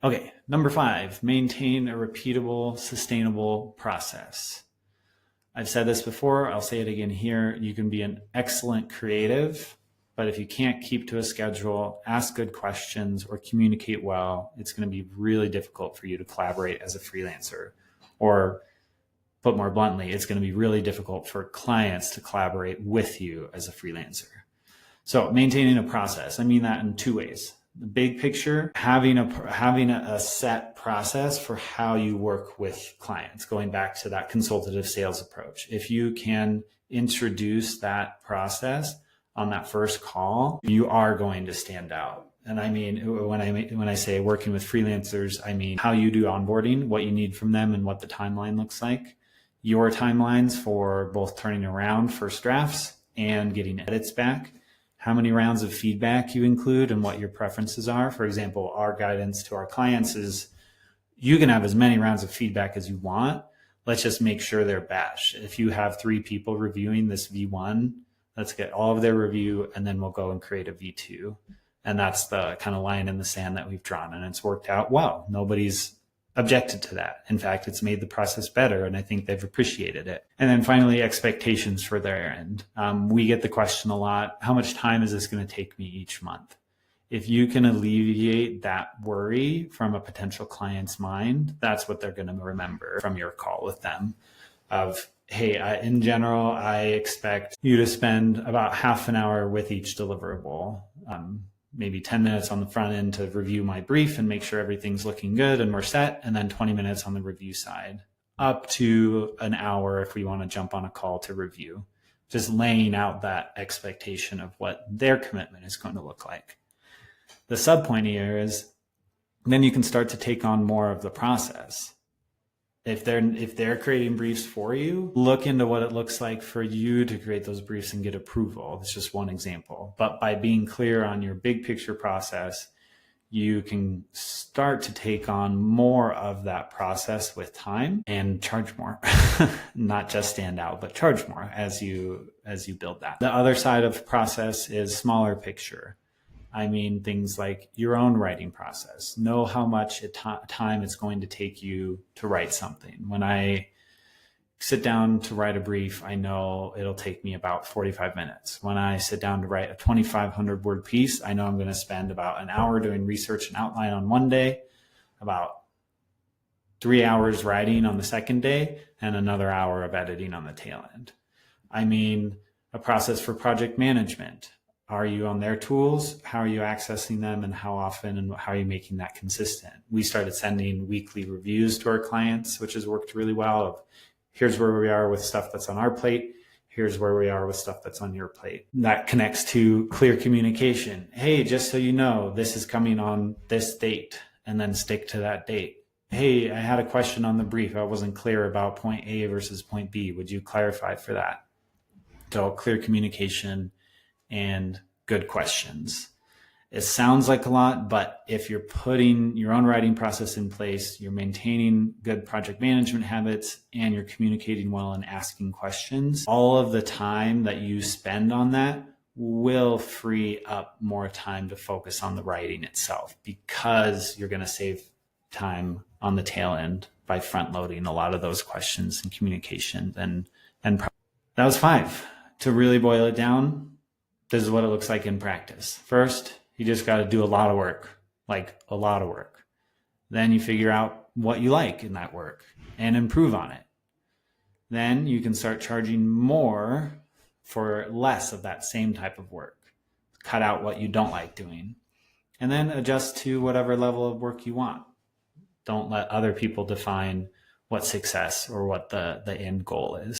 Okay, number 5, maintain a repeatable, sustainable process. I've said this before, I'll say it again here. You can be an excellent creative, but if you can't keep to a schedule, ask good questions, or communicate well, it's going to be really difficult for you to collaborate as a freelancer. Or put more bluntly, it's going to be really difficult for clients to collaborate with you as a freelancer. So maintaining a process, I mean that in 2 ways. The big picture, having a set process for how you work with clients, going back to that consultative sales approach. If you can introduce that process on that first call, you are going to stand out. And I mean, when I say working with freelancers, I mean how you do onboarding, what you need from them, and what the timeline looks like. Your timelines for both turning around first drafts and getting edits back. How many rounds of feedback you include and what your preferences are. For example, our guidance to our clients is you can have as many rounds of feedback as you want. Let's just make sure they're batched. If you have 3 people reviewing this V1, let's get all of their review and then we'll go and create a V2. And that's the kind of line in the sand that we've drawn, and it's worked out well. Nobody's objected to that. In fact, it's made the process better, and I think they've appreciated it. And then finally, expectations for their end. We get the question a lot, how much time is this going to take me each month? If you can alleviate that worry from a potential client's mind, that's what they're going to remember from your call with them of, hey, in general, I expect you to spend about half an hour with each deliverable. Maybe 10 minutes on the front end to review my brief and make sure everything's looking good and we're set, and then 20 minutes on the review side, up to an hour if we want to jump on a call to review. Just laying out that expectation of what their commitment is going to look like. The sub point here is then you can start to take on more of the process. If they're creating briefs for you, look into what it looks like for you to create those briefs and get approval. It's just one example. But by being clear on your big picture process, you can start to take on more of that process with time and charge more. Not just stand out, but charge more as you build that. The other side of process is smaller picture. I mean, things like your own writing process. Know how much time it's going to take you to write something. When I sit down to write a brief, I know it'll take me about 45 minutes. When I sit down to write a 2,500 word piece, I know I'm going to spend about an hour doing research and outline on one day, about 3 hours writing on the second day, and another hour of editing on the tail end. I mean, a process for project management. Are you on their tools? How are you accessing them, and how often, and how are you making that consistent? We started sending weekly reviews to our clients, which has worked really well. Of here's where we are with stuff that's on our plate. Here's where we are with stuff that's on your plate. That connects to clear communication. Hey, just so you know, this is coming on this date, and then stick to that date. Hey, I had a question on the brief. I wasn't clear about point A versus point B. Would you clarify for that? So clear communication and good questions. It sounds like a lot, but if you're putting your own writing process in place, you're maintaining good project management habits, and you're communicating well and asking questions, all of the time that you spend on that will free up more time to focus on the writing itself, because you're going to save time on the tail end by front loading a lot of those questions and communication. And that was 5. To really boil it down, this is what it looks like in practice. First, you just got to do a lot of work, like a lot of work. Then you figure out what you like in that work and improve on it. Then you can start charging more for less of that same type of work. Cut out what you don't like doing, and then adjust to whatever level of work you want. Don't let other people define what success or what the end goal is.